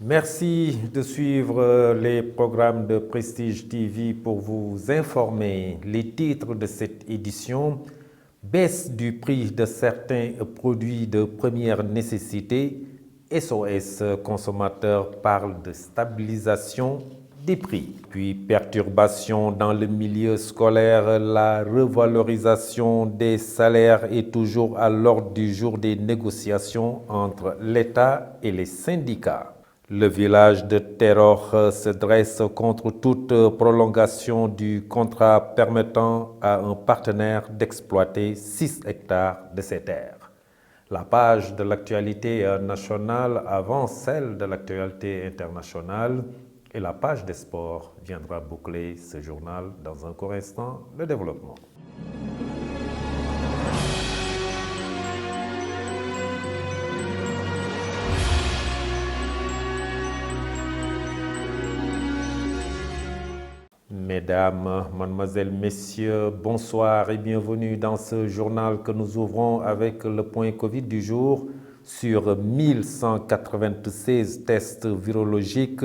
Merci de suivre les programmes de Prestige TV pour vous informer. Les titres de cette édition: baisse du prix de certains produits de première nécessité. SOS consommateurs parle de stabilisation des prix. Puis perturbation dans le milieu scolaire, la revalorisation des salaires est toujours à l'ordre du jour des négociations entre l'État et les syndicats. Le village de Teror se dresse contre toute prolongation du contrat permettant à un partenaire d'exploiter 6 hectares de ses terres. La page de l'actualité nationale avant celle de l'actualité internationale et la page des sports viendra boucler ce journal. Dans un court instant, le développement. Mesdames, mademoiselles, messieurs, bonsoir et bienvenue dans ce journal que nous ouvrons avec le point Covid du jour. Sur 1196 tests virologiques,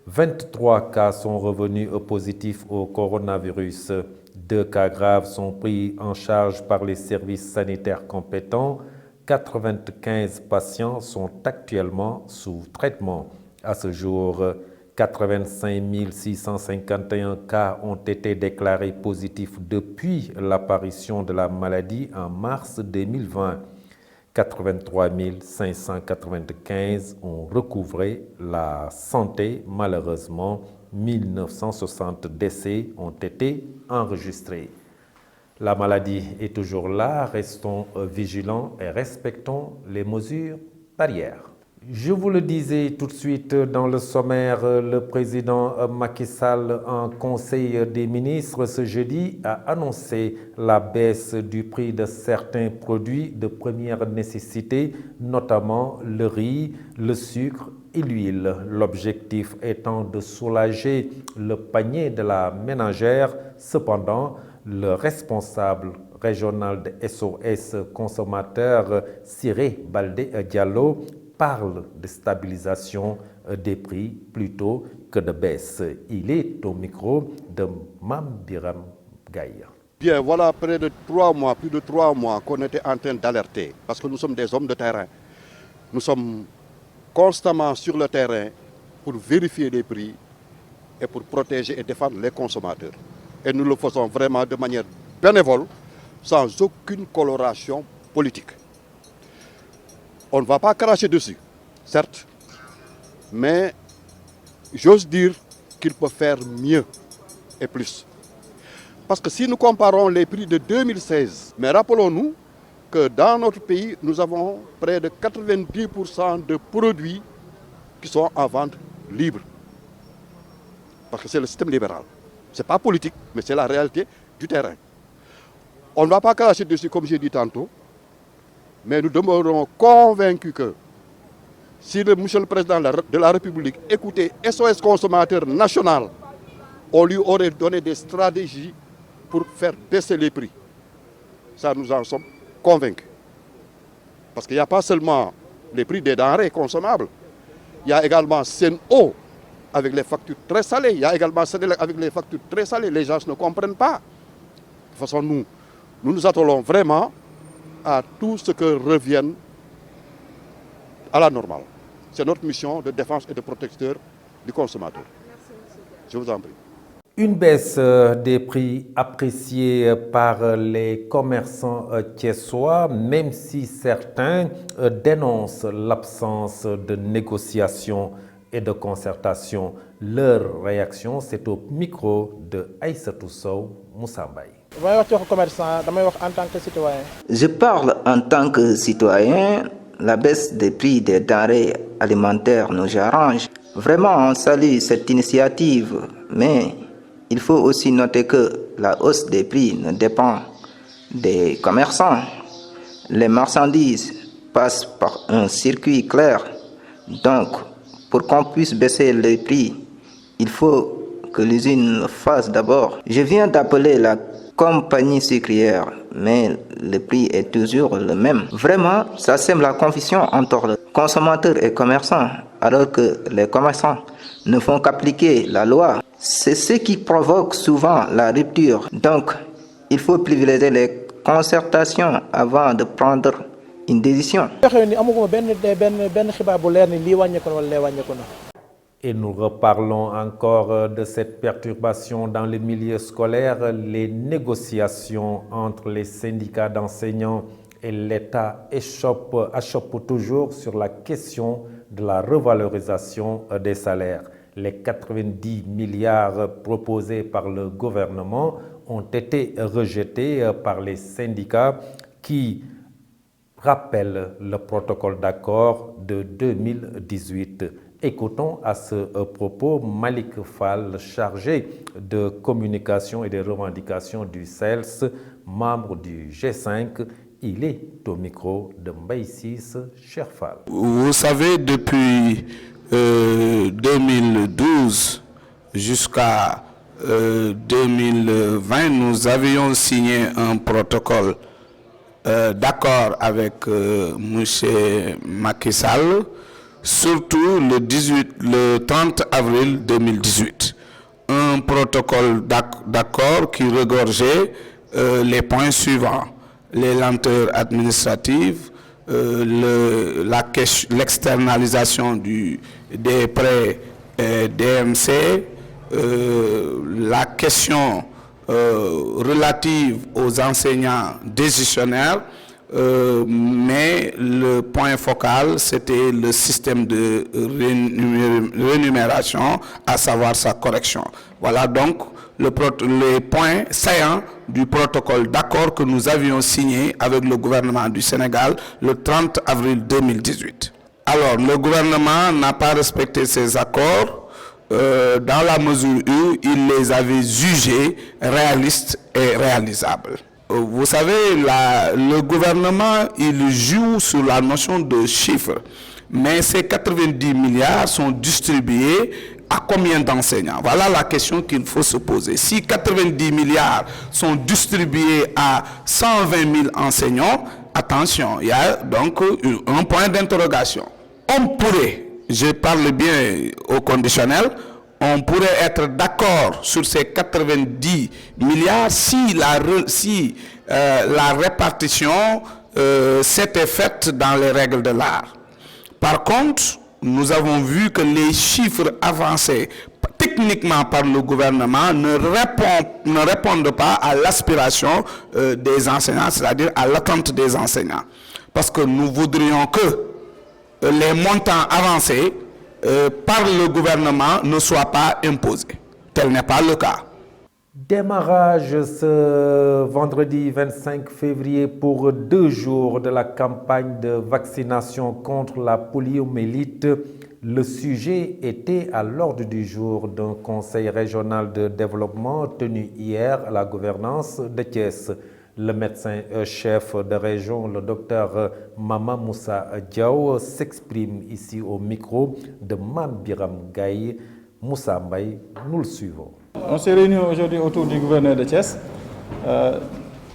23 cas sont revenus positifs au coronavirus. 2 cas graves sont pris en charge par les services sanitaires compétents. 95 patients sont actuellement sous traitement. À ce jour, 85 651 cas ont été déclarés positifs depuis l'apparition de la maladie en mars 2020. 83 595 ont recouvré la santé. Malheureusement, 1960 décès ont été enregistrés. La maladie est toujours là. Restons vigilants et respectons les mesures barrières. Je vous le disais tout de suite dans le sommaire, le président Macky Sall, en Conseil des ministres ce jeudi, a annoncé la baisse du prix de certains produits de première nécessité, notamment le riz, le sucre et l'huile. L'objectif étant de soulager le panier de la ménagère. Cependant, le responsable régional de SOS consommateurs, Ciré Baldé Diallo, parle de stabilisation des prix plutôt que de baisse. Il est au micro de Mame Biram Gaye. Bien, voilà près de 3 mois, plus de 3 mois qu'on était en train d'alerter, parce que nous sommes des hommes de terrain. Nous sommes constamment sur le terrain pour vérifier les prix et pour protéger et défendre les consommateurs. Et nous le faisons vraiment de manière bénévole, sans aucune coloration politique. On ne va pas cracher dessus, certes, mais j'ose dire qu'il peut faire mieux et plus. Parce que si nous comparons les prix de 2016, mais rappelons-nous que dans notre pays, nous avons près de 90% de produits qui sont en vente libre. Parce que c'est le système libéral. Ce n'est pas politique, mais c'est la réalité du terrain. On ne va pas cracher dessus, comme j'ai dit tantôt, mais nous demeurons convaincus que si monsieur le président de la République écoutait SOS consommateur national, on lui aurait donné des stratégies pour faire baisser les prix. Ça, nous en sommes convaincus. Parce qu'il n'y a pas seulement les prix des denrées consommables, il y a également Sen'Eau avec les factures très salées, il y a également Sen'Eau avec les factures très salées. Les gens ne comprennent pas. De toute façon, nous nous attelons vraiment à tout ce que revienne à la normale. C'est notre mission de défense et de protecteur du consommateur. Je vous en prie. Une baisse des prix appréciée par les commerçants thiessois, même si certains dénoncent l'absence de négociation et de concertation. Leur réaction, c'est au micro de Aïssatou Sow Moussa Mbaye. Je parle en tant que citoyen. La baisse des prix des denrées alimentaires nous arrange. Vraiment, on salue cette initiative, mais il faut aussi noter que la hausse des prix ne dépend des commerçants. Les marchandises passent par un circuit clair. Donc, pour qu'on puisse baisser les prix, il faut que l'usine le fasse d'abord. Je viens d'appeler la compagnie sucrière, mais le prix est toujours le même. Vraiment, ça sème la confusion entre le consommateur et commerçant. alors que les commerçants ne font qu'appliquer la loi. C'est ce qui provoque souvent la rupture. Donc, il faut privilégier les concertations avant de prendre une décision. Et nous reparlons encore de cette perturbation dans le milieu scolaire. Les négociations entre les syndicats d'enseignants et l'État achoppent toujours sur la question de la revalorisation des salaires. Les 90 milliards proposés par le gouvernement ont été rejetés par les syndicats qui rappellent le protocole d'accord de 2018. Écoutons à ce propos Malik Fall, chargé de communication et de revendications du CELS, membre du G5. Il est au micro de Mbaye Ciss Cherfal. Vous savez, depuis 2012 jusqu'à 2020, nous avions signé un protocole d'accord avec M. Macky Sall, surtout le 30 avril 2018. Un protocole d'accord qui regorgeait les points suivants: les lenteurs administratives, l'externalisation des prêts DMC, la question relative aux enseignants décisionnaires, mais le point focal, c'était le système de rémunération, à savoir sa correction. Voilà donc les points saillants du protocole d'accord que nous avions signé avec le gouvernement du Sénégal le 30 avril 2018. Alors, le gouvernement n'a pas respecté ces accords dans la mesure où il les avait jugés réalistes et réalisables. Vous savez, le gouvernement, il joue sur la notion de chiffres, mais ces 90 milliards sont distribués à combien d'enseignants? Voilà la question qu'il faut se poser. Si 90 milliards sont distribués à 120 000 enseignants, attention, il y a donc un point d'interrogation. On pourrait, je parle bien au conditionnel, on pourrait être d'accord sur ces 90 milliards si la répartition s'était faite dans les règles de l'art. Par contre, nous avons vu que les chiffres avancés techniquement par le gouvernement ne répondent pas à l'aspiration des enseignants, c'est-à-dire à l'attente des enseignants. Parce que nous voudrions que les montants avancés par le gouvernement ne soient pas imposés. Tel n'est pas le cas. Démarrage ce vendredi 25 février pour 2 jours de la campagne de vaccination contre la poliomyélite. Le sujet était à l'ordre du jour d'un conseil régional de développement tenu hier à la gouvernance de Thiès. Le médecin-chef de région, le docteur Mama Moussa Diaw, s'exprime ici au micro de Mame Biram Gaye. Moussa Mbaye, nous le suivons. On s'est réunis aujourd'hui autour du gouverneur de Thiès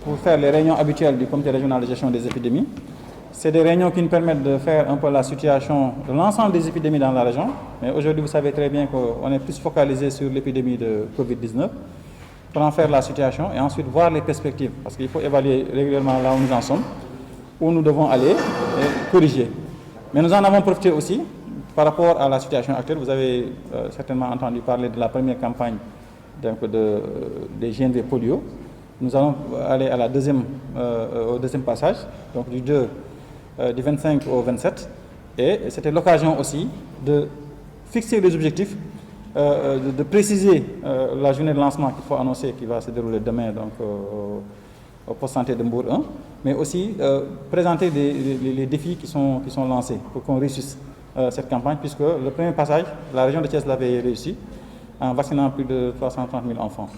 pour faire les réunions habituelles du comité régional de gestion des épidémies. C'est des réunions qui nous permettent de faire un peu la situation de l'ensemble des épidémies dans la région. Mais aujourd'hui, vous savez très bien qu'on est plus focalisé sur l'épidémie de Covid-19 pour en faire la situation et ensuite voir les perspectives. Parce qu'il faut évaluer régulièrement là où nous en sommes, où nous devons aller et corriger. Mais nous en avons profité aussi par rapport à la situation actuelle. Vous avez certainement entendu parler de la première campagne des GNV polio. Nous allons aller à au deuxième passage, donc du 25 au 27. Et c'était l'occasion aussi de fixer les objectifs, de préciser la journée de lancement qu'il faut annoncer, qui va se dérouler demain donc, au poste santé de Mbour 1, mais aussi présenter les défis qui sont lancés pour qu'on réussisse cette campagne, puisque le premier passage, la région de Thiès l'avait réussi en vaccinant plus de 330 000 enfants.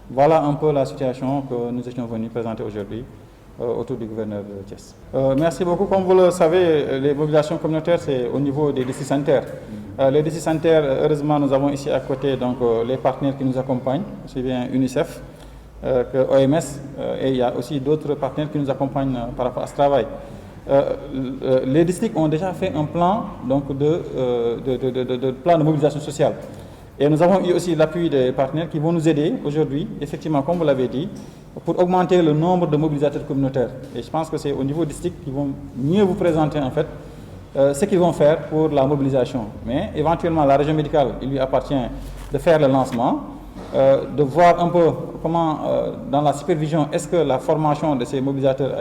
Voilà un peu la situation que nous étions venus présenter aujourd'hui autour du gouverneur de Thiès. Merci beaucoup. Comme vous le savez, les mobilisations communautaires, c'est au niveau des districts sanitaires. Les districts sanitaires, heureusement, nous avons ici à côté donc, les partenaires qui nous accompagnent, aussi bien UNICEF que OMS, et il y a aussi d'autres partenaires qui nous accompagnent par rapport à ce travail. les districts ont déjà fait un plan donc, plan de mobilisation sociale. Et nous avons eu aussi l'appui des partenaires qui vont nous aider aujourd'hui, effectivement, comme vous l'avez dit, pour augmenter le nombre de mobilisateurs communautaires. Et je pense que c'est au niveau district qu'ils vont mieux vous présenter en fait ce qu'ils vont faire pour la mobilisation. Mais éventuellement, la région médicale, il lui appartient de faire le lancement, de voir un peu comment, dans la supervision, est-ce que la formation de ces mobilisateurs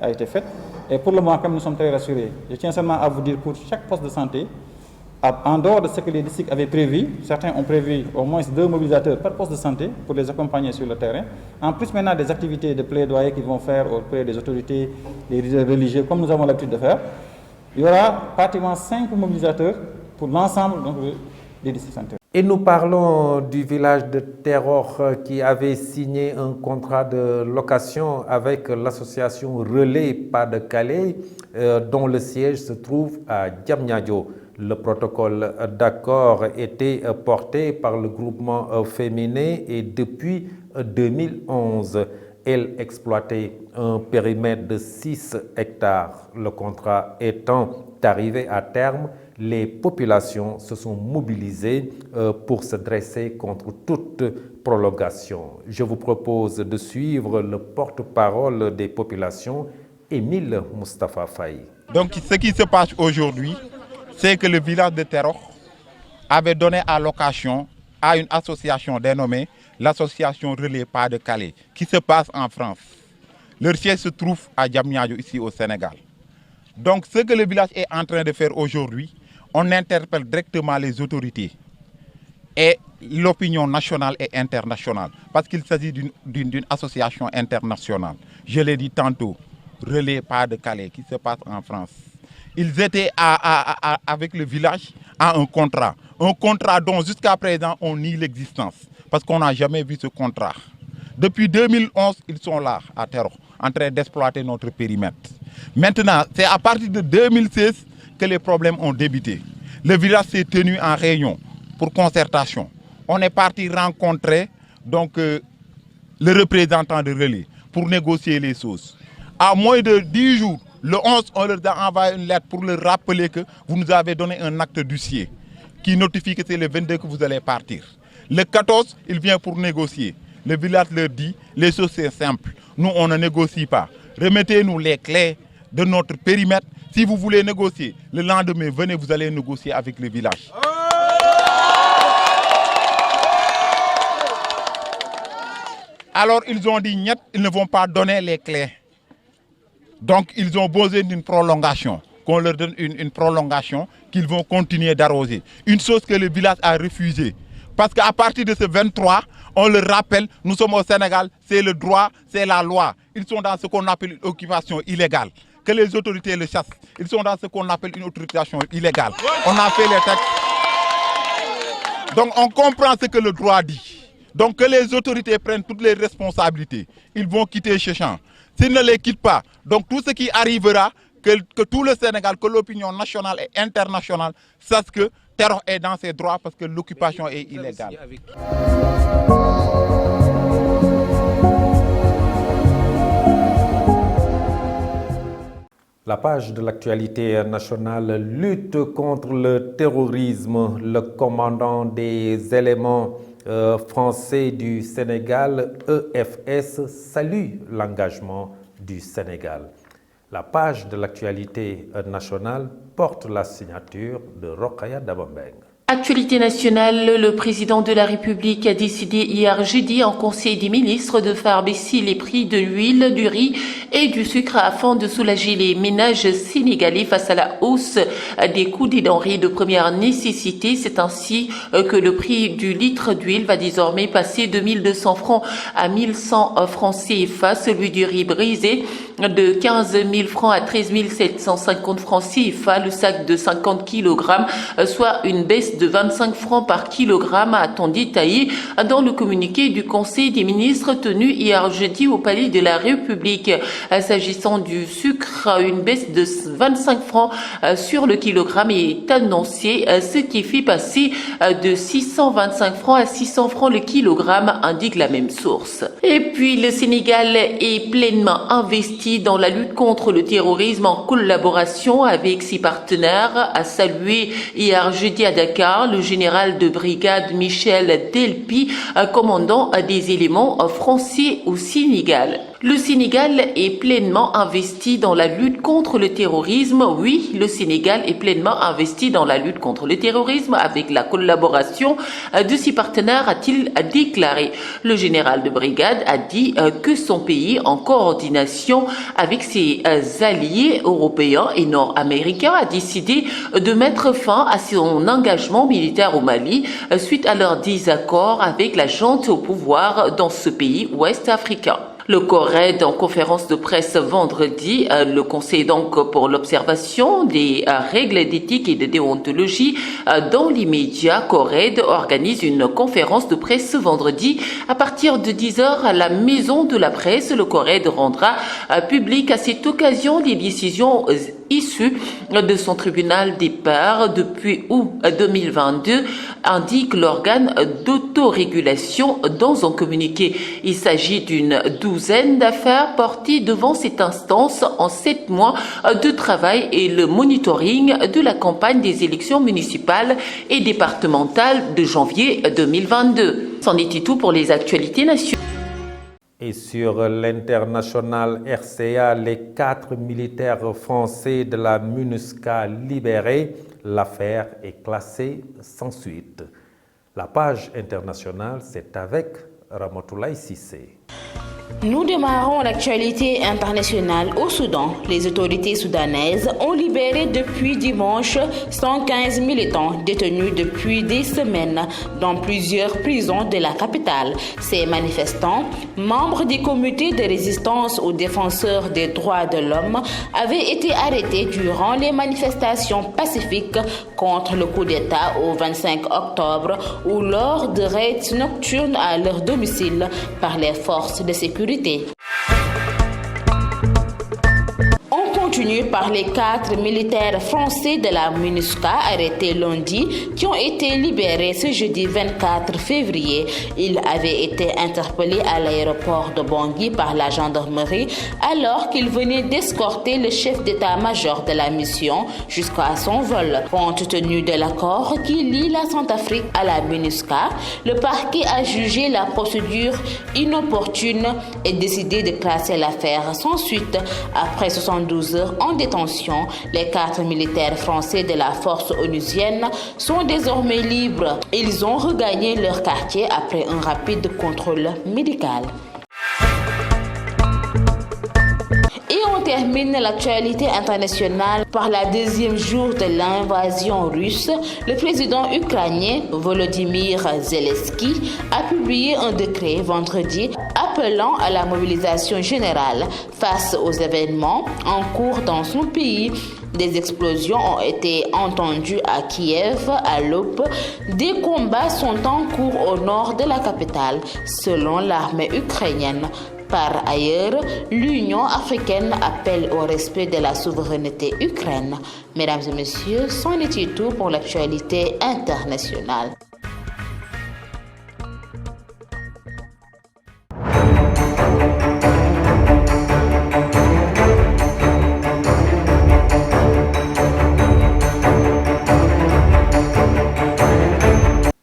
a été faite. Et pour le moment, comme nous sommes très rassurés, je tiens seulement à vous dire pour chaque poste de santé, en dehors de ce que les districts avaient prévu, certains ont prévu au moins 2 mobilisateurs par poste de santé pour les accompagner sur le terrain. En plus maintenant des activités de plaidoyer qu'ils vont faire auprès des autorités, des religieux, comme nous avons l'habitude de faire, il y aura pratiquement 5 mobilisateurs pour l'ensemble des districts sanitaires. Et nous parlons du village de Teror qui avait signé un contrat de location avec l'association Relais Pas de Calais, dont le siège se trouve à Diamniadio. Le protocole d'accord était porté par le groupement féminin et depuis 2011, elle exploitait un périmètre de 6 hectares. Le contrat étant arrivé à terme, les populations se sont mobilisées pour se dresser contre toute prolongation. Je vous propose de suivre le porte-parole des populations, Émile Moustapha Faye. Donc ce qui se passe aujourd'hui, c'est que le village de Teror avait donné à location à une association dénommée l'association Relais Pas de Calais, qui se passe en France. Leur siège se trouve à Diamniadio, ici au Sénégal. Donc ce que le village est en train de faire aujourd'hui, on interpelle directement les autorités et l'opinion nationale et internationale, parce qu'il s'agit d'une association internationale. Je l'ai dit tantôt, Relais Pas de Calais, qui se passe en France. Ils étaient avec le village à un contrat dont jusqu'à présent on nie l'existence, parce qu'on n'a jamais vu ce contrat. Depuis 2011, ils sont là, à Teror, en train d'exploiter notre périmètre. Maintenant, c'est à partir de 2016 que les problèmes ont débuté. Le village s'est tenu en réunion pour concertation. On est parti rencontrer donc, le représentant de Relais pour négocier les choses. À moins de 10 jours, le 11, on leur a envoyé une lettre pour leur rappeler que vous nous avez donné un acte d'huissier qui notifie que c'est le 22 que vous allez partir. Le 14, il vient pour négocier. Le village leur dit, les choses c'est simple. Nous, on ne négocie pas. Remettez-nous les clés de notre périmètre. Si vous voulez négocier, le lendemain, venez, vous allez négocier avec le village. Alors, ils ont dit, niet, ils ne vont pas donner les clés. Donc, ils ont besoin d'une prolongation, qu'on leur donne une prolongation, qu'ils vont continuer d'arroser. Une chose que le village a refusée. Parce qu'à partir de ce 23, on le rappelle, nous sommes au Sénégal, c'est le droit, c'est la loi. Ils sont dans ce qu'on appelle une occupation illégale. Que les autorités le chassent. Ils sont dans ce qu'on appelle une autorisation illégale. On a fait les textes. Donc on comprend ce que le droit dit. Donc que les autorités prennent toutes les responsabilités. Ils vont quitter ce champ. S'ils ne les quittent pas, donc tout ce qui arrivera, que tout le Sénégal, que l'opinion nationale et internationale sache que Teror est dans ses droits parce que l'occupation est illégale. La page de l'actualité nationale lutte contre le terrorisme. Le commandant des éléments français du Sénégal, EFS, salue l'engagement du Sénégal. La page de l'actualité nationale porte la signature de Rokhaya Dabambeng. Actualité nationale, le président de la République a décidé hier jeudi en Conseil des ministres de faire baisser les prix de l'huile, du riz et du sucre afin de soulager les ménages sénégalais face à la hausse des coûts des denrées de première nécessité. C'est ainsi que le prix du litre d'huile va désormais passer de 1200 francs à 1100 francs CFA, celui du riz brisé de 15 000 francs à 13 750 francs CFA, le sac de 50 kg, soit une baisse de 25 francs par kilogramme, a-t-on détaillé dans le communiqué du Conseil des ministres tenu hier jeudi au Palais de la République. S'agissant du sucre, une baisse de 25 francs sur le kilogramme est annoncée, ce qui fait passer de 625 francs à 600 francs le kilogramme, indique la même source. Et puis, le Sénégal est pleinement investi dans la lutte contre le terrorisme en collaboration avec ses partenaires, a salué hier jeudi à Dakar le général de brigade Michel Delpy, commandant des éléments français au Sénégal. Le Sénégal est pleinement investi dans la lutte contre le terrorisme. Oui, le Sénégal est pleinement investi dans la lutte contre le terrorisme avec la collaboration de ses partenaires, a-t-il déclaré. Le général de brigade a dit que son pays, en coordination avec ses alliés européens et nord-américains, a décidé de mettre fin à son engagement militaire au Mali suite à leur désaccord avec la junte au pouvoir dans ce pays ouest africain. Le CORED, en conférence de presse vendredi, le Conseil donc pour l'observation des règles d'éthique et de déontologie dans l'immédiat, CORED organise une conférence de presse vendredi à partir de 10h à la Maison de la Presse. Le CORED rendra public à cette occasion les décisions issues de son tribunal des pairs depuis août 2022, indique l'organe d'autorégulation dans un communiqué. Il s'agit d'une douzaine d'affaires portées devant cette instance en 7 mois de travail et le monitoring de la campagne des élections municipales et départementales de janvier 2022. C'en était tout pour les actualités nationales. Et sur l'international RCA, les 4 militaires français de la MINUSCA libérés, l'affaire est classée sans suite. La page internationale, c'est avec Ramatoulaye Cissé. Nous démarrons l'actualité internationale au Soudan. Les autorités soudanaises ont libéré depuis dimanche 115 militants détenus depuis des semaines dans plusieurs prisons de la capitale. Ces manifestants, membres des comités de résistance aux défenseurs des droits de l'homme, avaient été arrêtés durant les manifestations pacifiques contre le coup d'État au 25 octobre ou lors de raids nocturnes à leur domicile par les forces de sécurité. On continue par les 4 militaires français de la MINUSCA arrêtés lundi qui ont été libérés ce jeudi 24 février. Ils avaient été interpellés à l'aéroport de Bangui par la gendarmerie alors qu'ils venaient d'escorter le chef d'état-major de la mission jusqu'à son vol. Compte tenu de l'accord qui lie la Centrafrique à la MINUSCA, le parquet a jugé la procédure inopportune et décidé de classer l'affaire sans suite. Après 72 heures en détention, les 4 militaires français de la force onusienne sont désormais libres. Ils ont regagné leur quartier après un rapide contrôle médical. Et on termine l'actualité internationale par la deuxième jour de l'invasion russe. Le président ukrainien Volodymyr Zelensky a publié un décret vendredi appelant à la mobilisation générale face aux événements en cours dans son pays. Des explosions ont été entendues à Kiev à l'aube. Des combats sont en cours au nord de la capitale, selon l'armée ukrainienne. Par ailleurs, l'Union africaine appelle au respect de la souveraineté ukrainienne. Mesdames et messieurs, c'en était tout pour l'actualité internationale.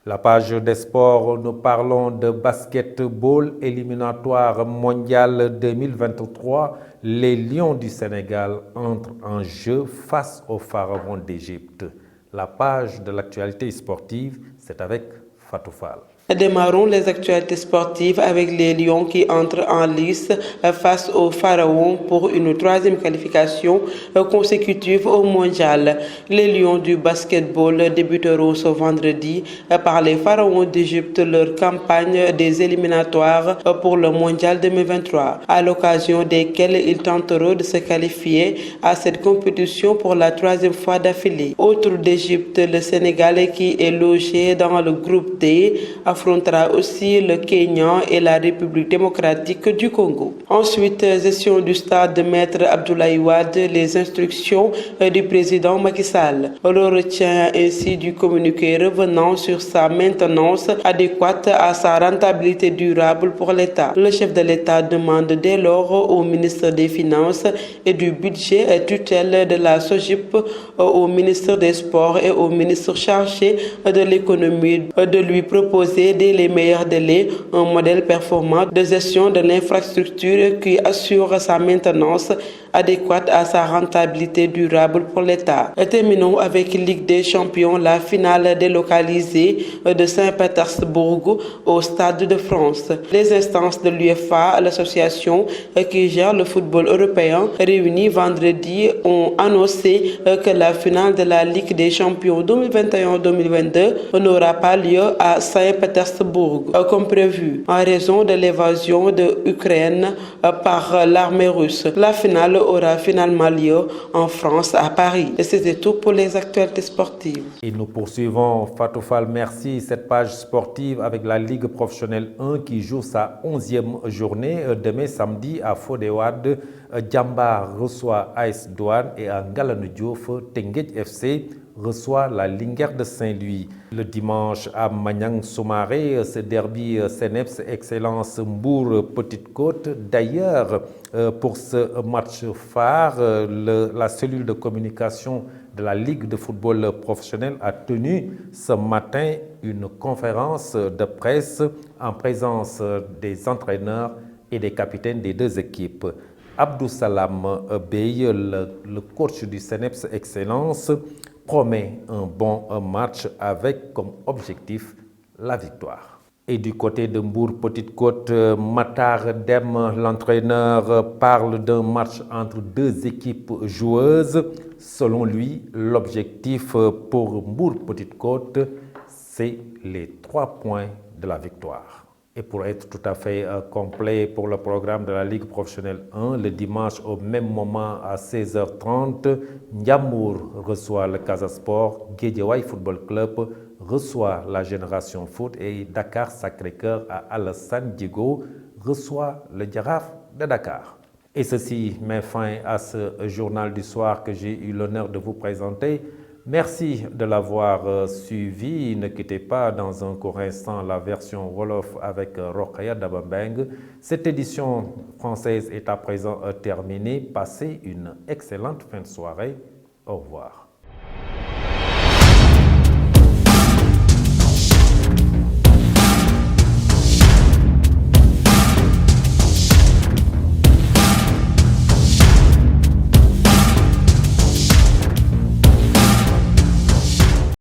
La page des sports, nous parlons de basketball éliminatoire mondial 2023. Les Lions du Sénégal entrent en jeu face aux Pharaons d'Égypte. La page de l'actualité sportive, c'est avec Fatou Fall. Démarrons les actualités sportives avec les Lions qui entrent en lice face aux Pharaons pour une 3e qualification consécutive au mondial. Les Lions du basketball débuteront ce vendredi par les Pharaons d'Égypte leur campagne des éliminatoires pour le mondial 2023, à l'occasion desquelles ils tenteront de se qualifier à cette compétition pour la 3e fois d'affilée. Autre d'Égypte, le Sénégal qui est logé dans le groupe D affrontera aussi le Kenya et la République démocratique du Congo. Ensuite, gestion du stade de Maître Abdoulaye Wade, les instructions du président Macky Sall. On retient ainsi du communiqué revenant sur sa maintenance adéquate à sa rentabilité durable pour l'État. Le chef de l'État demande dès lors au ministre des Finances et du Budget et tutelle de la SOGIP, au ministre des Sports et au ministre chargé de l'économie de lui proposer dès les meilleurs délais un modèle performant de gestion de l'infrastructure qui assure sa maintenance adéquate à sa rentabilité durable pour l'État. Terminons avec Ligue des Champions, la finale délocalisée de Saint-Pétersbourg au Stade de France. Les instances de l'UEFA, l'association qui gère le football européen, réunies vendredi, ont annoncé que la finale de la Ligue des Champions 2021-2022 n'aura pas lieu à Saint-Pétersbourg comme prévu en raison de l'évasion de l'Ukraine par l'armée russe. La finale aura finalement lieu en France, à Paris. Et c'était tout pour les actualités sportives. Et nous poursuivons, Fatou Fall, merci. Cette page sportive avec la Ligue professionnelle 1 qui joue sa 11e journée. Demain samedi à Fodé-Wade, Djambar reçoit AS Douane et à Ngalandou Diouf, Teungueth FC reçoit la Linguère de Saint-Louis. Le dimanche à Maniang Soumaré, ce derby CNEPS Excellence Mbour Petite Côte. D'ailleurs, pour ce match phare, la cellule de communication de la Ligue de football professionnel a tenu ce matin une conférence de presse en présence des entraîneurs et des capitaines des deux équipes. Abdou Salam Bey, le coach du CNEPS Excellence, promet un bon match avec comme objectif la victoire. Et du côté de Mbour Petite Côte, Matar Dem, l'entraîneur, parle d'un match entre deux équipes joueuses. Selon lui, l'objectif pour Mbour Petite Côte, c'est les 3 points de la victoire. Et pour être tout à fait complet pour le programme de la Ligue professionnelle 1, le dimanche au même moment à 16h30, Ndiambour reçoit le Casa Sport, Guédiawaye Football Club reçoit la Génération Foot et Dakar Sacré-Cœur à Alassane Djigo reçoit le Jaraaf de Dakar. Et ceci met fin à ce journal du soir que j'ai eu l'honneur de vous présenter. Merci de l'avoir suivi. Ne quittez pas dans un court instant la version Wolof avec Rokhaya Dabambeng. Cette édition française est à présent terminée. Passez une excellente fin de soirée. Au revoir.